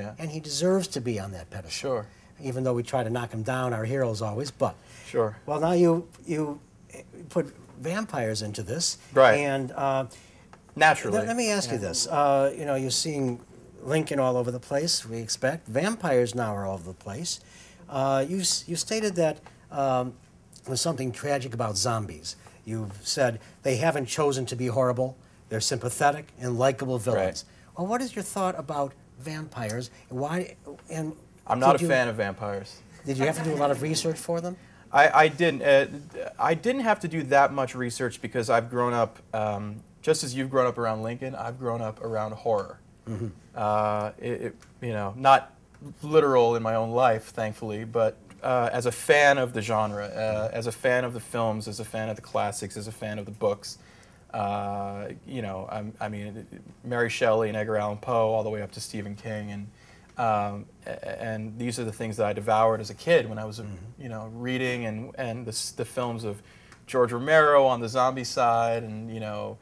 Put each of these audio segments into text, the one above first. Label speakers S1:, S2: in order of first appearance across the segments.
S1: Yeah.
S2: and he deserves to be on that pedestal.
S1: Sure.
S2: Even though we try to knock him down, our heroes always, but.
S1: Sure.
S2: Well, now you put vampires into this.
S1: Right.
S2: And
S1: naturally.
S2: let me ask you this. You know, you're seeing Lincoln all over the place, we expect. Vampires now are all over the place. You stated that there's something tragic about zombies. You've said they haven't chosen to be horrible. They're sympathetic and likable villains.
S1: Right.
S2: Well, what is your thought about vampires? Why? And
S1: I'm not a fan of vampires.
S2: Did you have to do a lot of research for them?
S1: I didn't. I didn't have to do that much research because I've grown up, just as you've grown up around Lincoln, I've grown up around horror. Mm-hmm. You know, not literal in my own life, thankfully, but as a fan of the genre, as a fan of the films, as a fan of the classics, as a fan of the books. You know, I mean, Mary Shelley and Edgar Allan Poe, all the way up to Stephen King, and these are the things that I devoured as a kid when I was, you know, reading and the films of George Romero on the zombie side, and you know,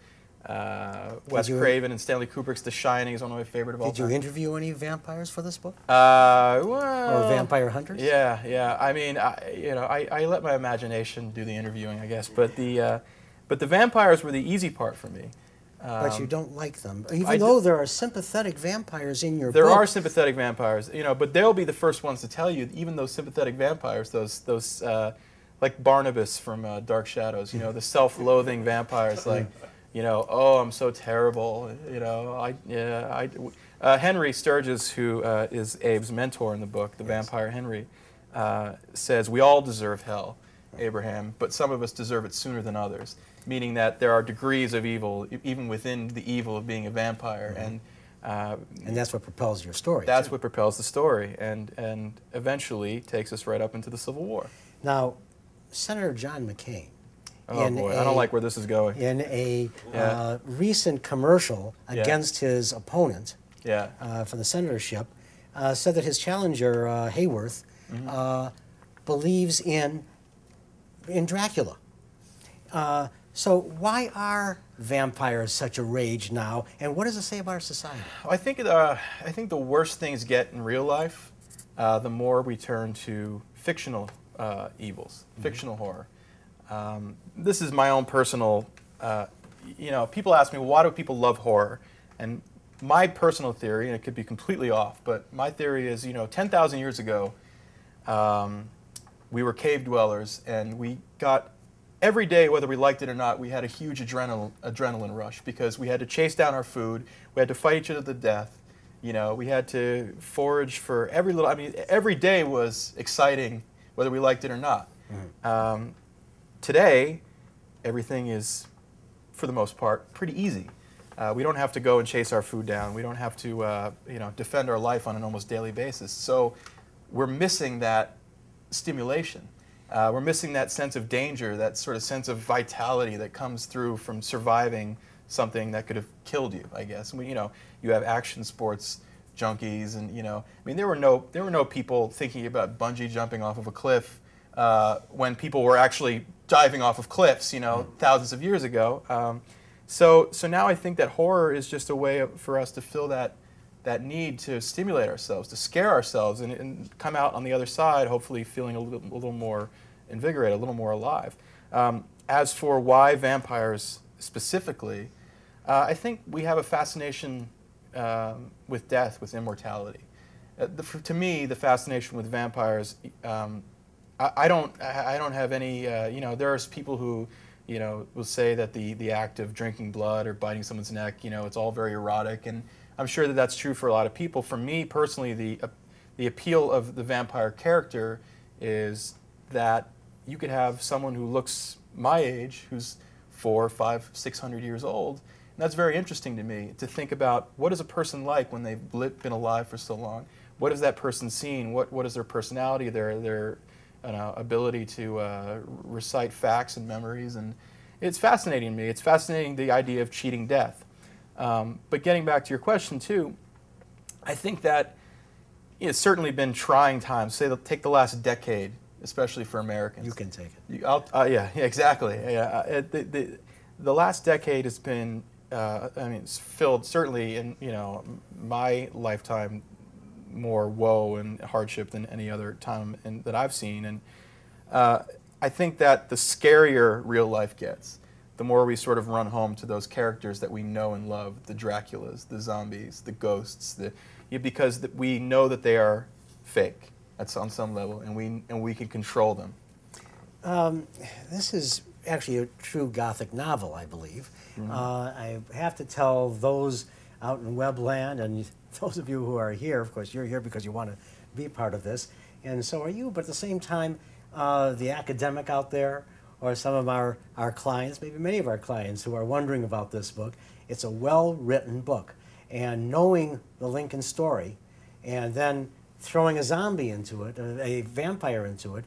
S1: Wes Craven and Stanley Kubrick's The Shining is one of my favorite of all time.
S2: Did you interview any vampires for this book?
S1: Well,
S2: or vampire hunters?
S1: Yeah, yeah. I mean, you know, I let my imagination do the interviewing, I guess, but the vampires were the easy part for me.
S2: But you don't like them, even though there are sympathetic vampires in your book.
S1: There are sympathetic vampires, you know, but they'll be the first ones to tell you, even those sympathetic vampires, those like Barnabas from Dark Shadows, you know, the self-loathing vampires, like, you know, oh, I'm so terrible, you know, Henry Sturgis, who is Abe's mentor in the book, the vampire Henry, says we all deserve hell, Abraham, but some of us deserve it sooner than others. Meaning that there are degrees of evil, even within the evil of being a vampire,
S2: and that's what propels your story.
S1: That's what propels the story, and eventually takes us right up into the Civil War.
S2: Now, Senator John McCain.
S1: Oh boy, I don't like where this is going.
S2: In a recent commercial against his opponent for the senatorship, said that his challenger Hayworth believes in Dracula. So why are vampires such a rage now, and what does it say about our society?
S1: I think the worse things get in real life, the more we turn to fictional evils, fictional horror. This is my own personal, you know, people ask me, well, why do people love horror? And my personal theory, and it could be completely off, but my theory is, you know, 10,000 years ago, we were cave dwellers, and we got every day, whether we liked it or not, we had a huge adrenaline rush because we had to chase down our food, we had to fight each other to death, you know, we had to forage for every little, I mean, every day was exciting, whether we liked it or not. Today, everything is, for the most part, pretty easy. We don't have to go and chase our food down. We don't have to, you know, defend our life on an almost daily basis. So we're missing that stimulation. We're missing that sense of danger, that sort of sense of vitality that comes through from surviving something that could have killed you, I guess. And you know, you have action sports junkies, and you know, I mean, there were no people thinking about bungee jumping off of a cliff when people were actually diving off of cliffs, you know, thousands of years ago. So now I think that horror is just a way for us to fill that need to stimulate ourselves, to scare ourselves, and come out on the other side, hopefully feeling a little more invigorated, a little more alive. As for why vampires specifically, I think we have a fascination with death, with immortality. To me, the fascination with vampires, I don't have any. You know, there's people who, you know, will say that the act of drinking blood or biting someone's neck, you know, it's all very erotic, and I'm sure that that's true for a lot of people. For me personally, the appeal of the vampire character is that you could have someone who looks my age, who's 400, 500, 600 years old, and that's very interesting to me, to think about what is a person like when they've been alive for so long. What has that person seen? What is their personality, their ability to recite facts and memories, and it's fascinating to me. It's fascinating, the idea of cheating death. But getting back to your question too, I think that it's certainly been trying times. Take the last decade, especially for Americans.
S2: You can take it.
S1: Yeah, exactly. Yeah, the last decade has been, I mean, it's filled certainly in, you know, my lifetime, more woe and hardship than any other time that I've seen. And I think that the scarier real life gets, the more we sort of run home to those characters that we know and love, the Draculas, the zombies, the ghosts, because we know that they are fake on some level, and we can control them.
S2: This is actually a true Gothic novel, I believe.
S1: Mm-hmm.
S2: I have to tell those out in Webland, and those of you who are here, of course, you're here because you want to be part of this, and so are you, but at the same time, the academic out there, or some of our clients, maybe many of our clients who are wondering about this book, it's a well-written book. And knowing the Lincoln story, and then throwing a zombie into it, a vampire into it,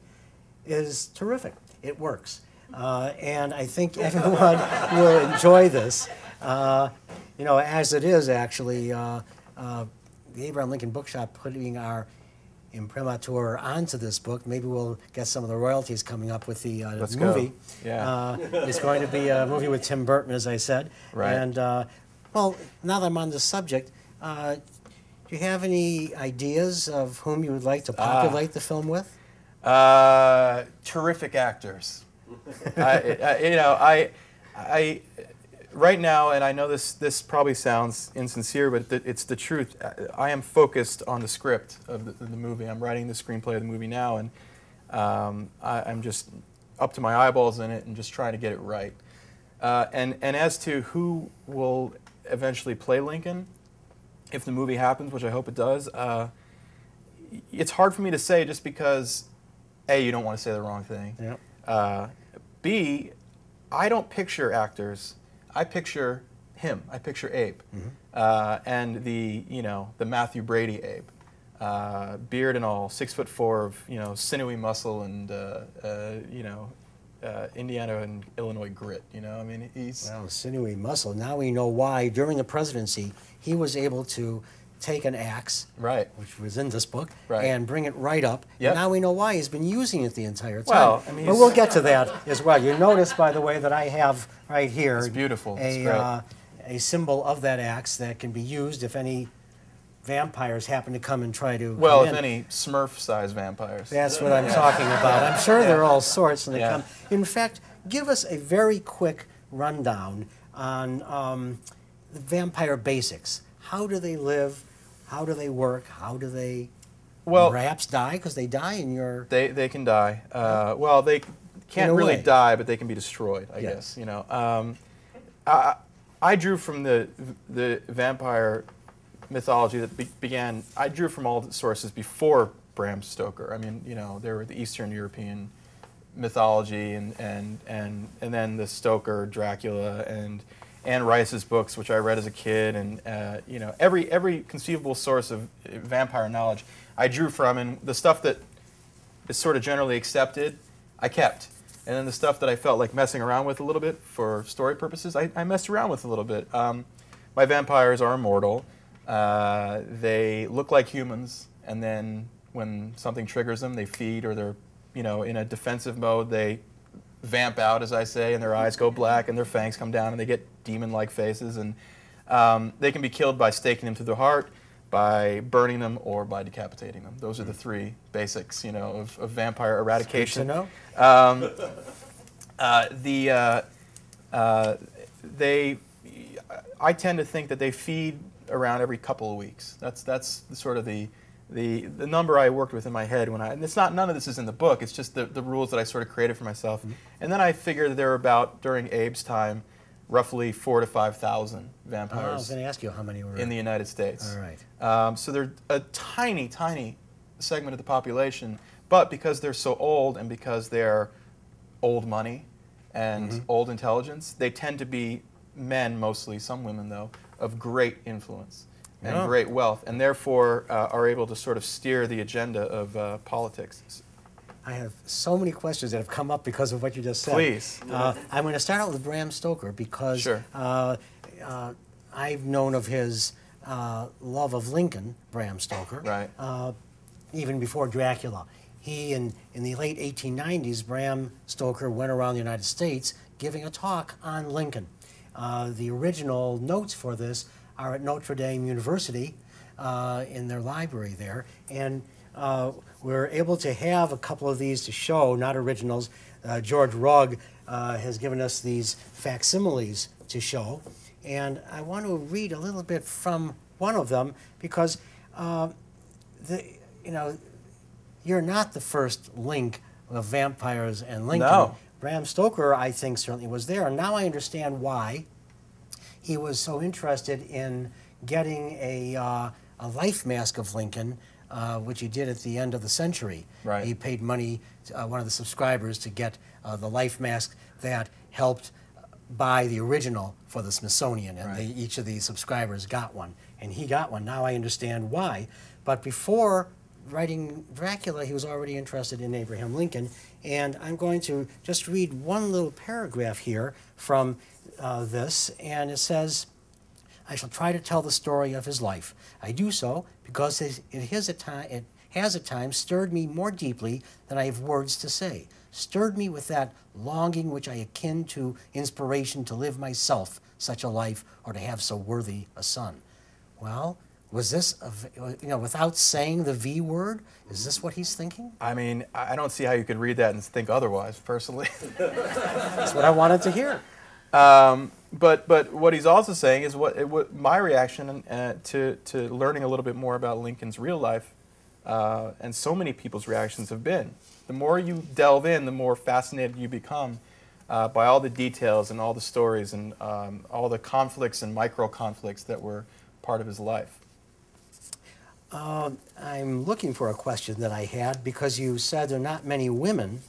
S2: is terrific. It works. And I think everyone will enjoy this. You know, as it is actually, the Abraham Lincoln Bookshop putting our imprimatur onto this book. Maybe we'll get some of the royalties coming up with the movie.
S1: Go. Yeah.
S2: It's going to be a movie with Tim Burton, as I said.
S1: Right.
S2: And, well, now that I'm on this subject, do you have any ideas of whom you would like to populate the film with?
S1: Terrific actors. Right now, and I know this probably sounds insincere, but it's the truth. I am focused on the script of the movie. I'm writing the screenplay of the movie now, and I'm just up to my eyeballs in it and just trying to get it right. And as to who will eventually play Lincoln, if the movie happens, which I hope it does, it's hard for me to say just because, A, you don't want to say the wrong thing.
S2: Yep.
S1: B, I don't picture actors. I picture him. I picture Abe, and the Matthew Brady Abe, beard and all, 6'4" of sinewy muscle and Indiana and Illinois grit. I mean he's
S2: sinewy muscle. Now we know why during the presidency he was able to take an axe,
S1: right,
S2: which was in this book,
S1: right,
S2: and bring it right up.
S1: Yep.
S2: And now we know why he's been using it the entire time.
S1: Well, I mean,
S2: but we'll get to that as well. You notice, by the way, that I have right here
S1: it's beautiful. It's great.
S2: A symbol of that axe that can be used if any vampires happen to come and try to
S1: Well,
S2: come
S1: if
S2: in.
S1: any Smurf-sized vampires.
S2: That's what I'm talking about. I'm sure there are all sorts when they come. In fact, give us a very quick rundown on the vampire basics. How do they live? How do they work? How do they perhaps die? Because they die in your...
S1: They can die. Well, they can't really die, but they can be destroyed, I guess. I drew from the vampire mythology that began. I drew from all the sources before Bram Stoker. I mean, there were the Eastern European mythology and then the Stoker, Dracula, and Anne Rice's books, which I read as a kid, and every conceivable source of vampire knowledge I drew from, and the stuff that is sort of generally accepted, I kept. And then the stuff that I felt like messing around with a little bit for story purposes, I messed around with a little bit. My vampires are immortal. They look like humans, and then when something triggers them, they feed, or they're in a defensive mode, they vamp out, as I say, and their eyes go black and their fangs come down and they get demon-like faces. And they can be killed by staking them to the heart, by burning them, or by decapitating them. Those are the three basics, of vampire eradication.
S2: Good to know.
S1: I tend to think that they feed around every couple of weeks. That's sort of the number I worked with in my head and it's not, none of this is in the book, it's just the rules that I sort of created for myself. Mm-hmm. And then I figured that there were about, during Abe's time, roughly 4,000 to 5,000 vampires.
S2: I was going to ask you how many were
S1: in the United States.
S2: All right.
S1: So they're a tiny, tiny segment of the population, but because they're so old and because they're old money and old intelligence, they tend to be men mostly, some women though, of great influence and great wealth, and therefore are able to sort of steer the agenda of politics.
S2: I have so many questions that have come up because of what you just said.
S1: Please.
S2: I'm going to start out with Bram Stoker because I've known of his love of Lincoln, Bram Stoker,
S1: right.
S2: Even before Dracula. He, in the late 1890s, Bram Stoker went around the United States giving a talk on Lincoln. The original notes for this are at Notre Dame University, in their library there. And we're able to have a couple of these to show, not originals. George Rugg has given us these facsimiles to show. And I want to read a little bit from one of them because, you're not the first link of vampires and Lincoln.
S1: No.
S2: Bram Stoker, I think, certainly was there. And now I understand why he was so interested in getting a life mask of Lincoln, which he did at the end of the century.
S1: Right.
S2: He paid money to one of the subscribers to get the life mask that helped buy the original for the Smithsonian, and
S1: right.
S2: each of these subscribers got one, and he got one. Now I understand why. But before writing Dracula, he was already interested in Abraham Lincoln, and I'm going to just read one little paragraph here from this, and it says, I shall try to tell the story of his life. I do so because it has at times stirred me more deeply than I have words to say, stirred me with that longing which I akin to inspiration to live myself such a life or to have so worthy a son. Well, was this, without saying the V word, is this what he's thinking?
S1: I mean, I don't see how you could read that and think otherwise, personally.
S2: That's what I wanted to hear.
S1: But what he's also saying is what my reaction to learning a little bit more about Lincoln's real life, and so many people's reactions have been. The more you delve in, the more fascinated you become by all the details and all the stories and all the conflicts and micro-conflicts that were part of his life.
S2: I'm looking for a question that I had because you said there are not many women,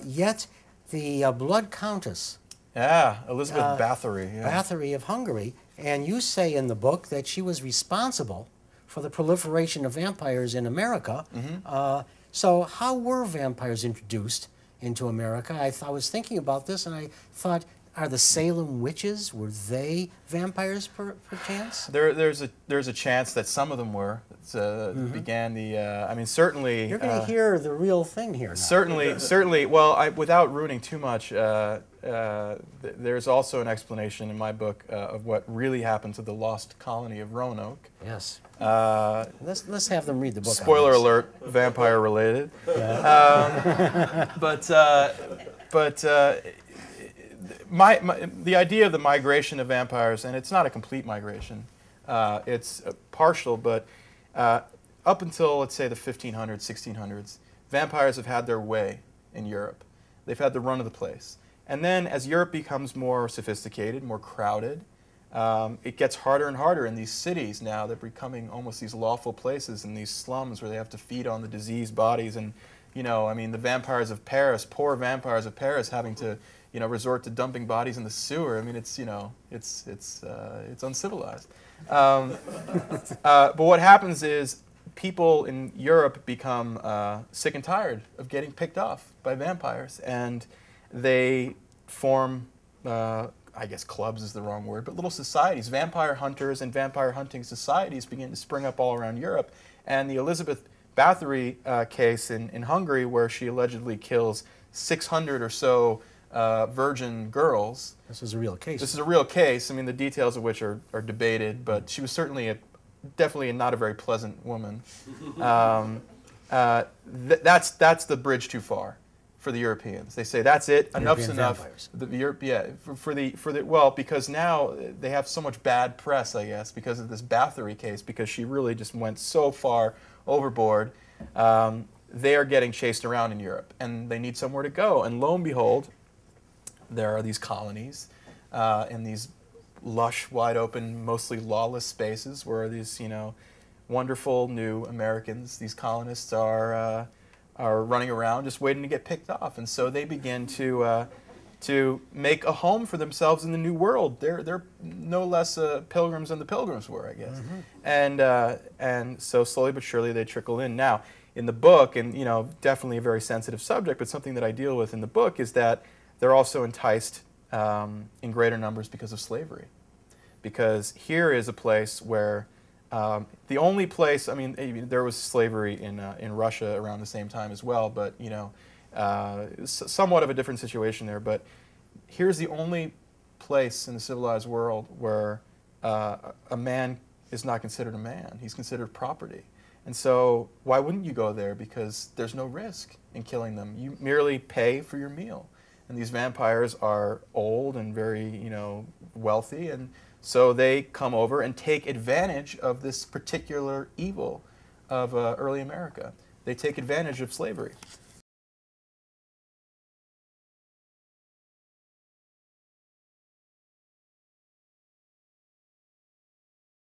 S2: yet the Blood Countess.
S1: Yeah, Elizabeth Bathory. Yeah.
S2: Bathory of Hungary. And you say in the book that she was responsible for the proliferation of vampires in America. Mm-hmm. So how were vampires introduced into America? I was thinking about this, and I thought, are the Salem witches, were they vampires perchance?
S1: There's a chance that some of them were. Began the. I mean, certainly.
S2: You're going to hear the real thing here now.
S1: Certainly. Well, without ruining too much, there's also an explanation in my book of what really happened to the lost colony of Roanoke.
S2: Yes. Let's have them read the book.
S1: Spoiler alert: vampire related. Yeah. The idea of the migration of vampires, and it's not a complete migration, it's partial, but up until, let's say, the 1500s, 1600s, vampires have had their way in Europe. They've had the run of the place. And then as Europe becomes more sophisticated, more crowded, it gets harder and harder in these cities now. They're becoming almost these lawful places in these slums where they have to feed on the diseased bodies. And, I mean, the vampires of Paris, poor vampires of Paris having to resort to dumping bodies in the sewer. I mean, it's uncivilized. But what happens is people in Europe become sick and tired of getting picked off by vampires, and they form, I guess clubs is the wrong word, but little societies. Vampire hunters and vampire hunting societies begin to spring up all around Europe. And the Elizabeth Bathory case in Hungary, where she allegedly kills 600 or so virgin girls.
S2: This is a real case.
S1: This is a real case. I mean, the details of which are debated, but she was certainly definitely not a very pleasant woman. That's the bridge too far for the Europeans. They say that's it. Enough's enough.
S2: Vampires.
S1: Because now they have so much bad press, I guess, because of this Bathory case, because she really just went so far overboard. They are getting chased around in Europe, and they need somewhere to go. And lo and behold, there are these colonies in these lush, wide open, mostly lawless spaces where these, wonderful new Americans, these colonists are running around just waiting to get picked off. And so they begin to make a home for themselves in the New World. They're no less pilgrims than the Pilgrims were, I guess. Mm-hmm. And so slowly but surely they trickle in. Now, in the book, and definitely a very sensitive subject, but something that I deal with in the book is that they're also enticed in greater numbers because of slavery. Because here is a place where the only place, I mean, there was slavery in Russia around the same time as well, but somewhat of a different situation there. But here's the only place in the civilized world where a man is not considered a man. He's considered property. And so why wouldn't you go there? Because there's no risk in killing them. You merely pay for your meal. And these vampires are old and very, wealthy, and so they come over and take advantage of this particular evil of early America. They take advantage of slavery.